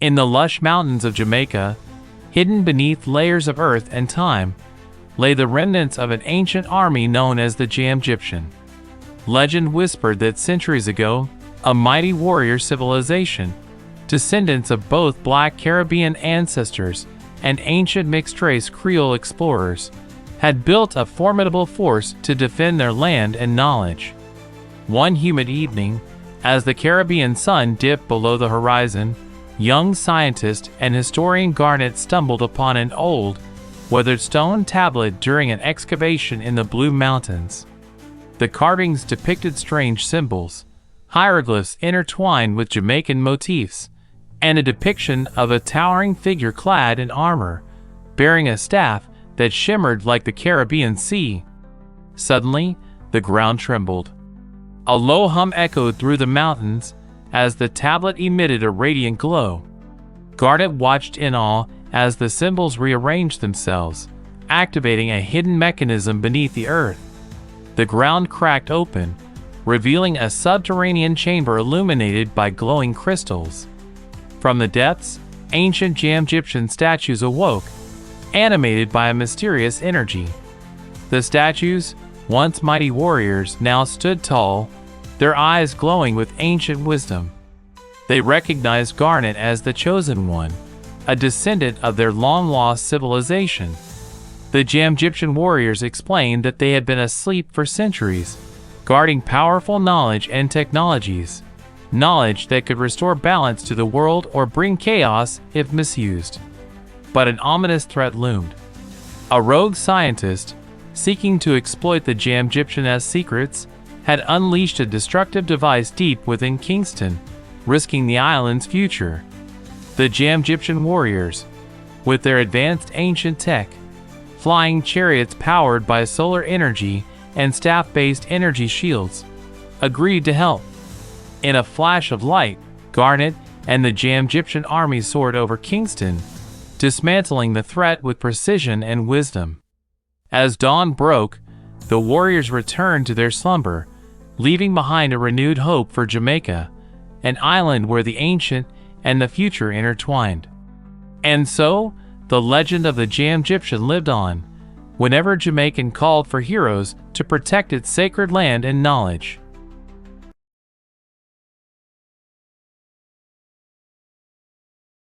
In the lush mountains of Jamaica, hidden beneath layers of earth and time, lay the remnants of an ancient army known as the Jamgyptian. Legend whispered that centuries ago, a mighty warrior civilization, descendants of both Black Caribbean ancestors and ancient mixed-race Creole explorers, had built a formidable force to defend their land and knowledge. One humid evening, as the Caribbean sun dipped below the horizon, young scientist and historian Garnet stumbled upon an old, weathered stone tablet during an excavation in the Blue Mountains. The carvings depicted strange symbols, hieroglyphs intertwined with Jamaican motifs, and a depiction of a towering figure clad in armor, bearing a staff that shimmered like the Caribbean Sea. Suddenly, the ground trembled. A low hum echoed through the mountains as the tablet emitted a radiant glow. Garnet watched in awe as the symbols rearranged themselves, activating a hidden mechanism beneath the earth. The ground cracked open, revealing a subterranean chamber illuminated by glowing crystals. From the depths, ancient Jamgyptian statues awoke, animated by a mysterious energy. The statues, once mighty warriors, now stood tall, their eyes glowing with ancient wisdom. They recognized Garnet as the Chosen One, a descendant of their long-lost civilization. The Jamgyptian warriors explained that they had been asleep for centuries, guarding powerful knowledge and technologies, knowledge that could restore balance to the world or bring chaos if misused. But an ominous threat loomed. A rogue scientist, seeking to exploit the Jamgyptians' secrets, had unleashed a destructive device deep within Kingston, risking the island's future. The Jamgyptian warriors, with their advanced ancient tech, flying chariots powered by solar energy and staff-based energy shields, agreed to help. In a flash of light, Garnet and the Jamgyptian army soared over Kingston, dismantling the threat with precision and wisdom. As dawn broke, the warriors returned to their slumber, leaving behind a renewed hope for Jamaica, an island where the ancient and the future intertwined. And so, the legend of the Jamgyptian lived on, whenever Jamaican called for heroes to protect its sacred land and knowledge.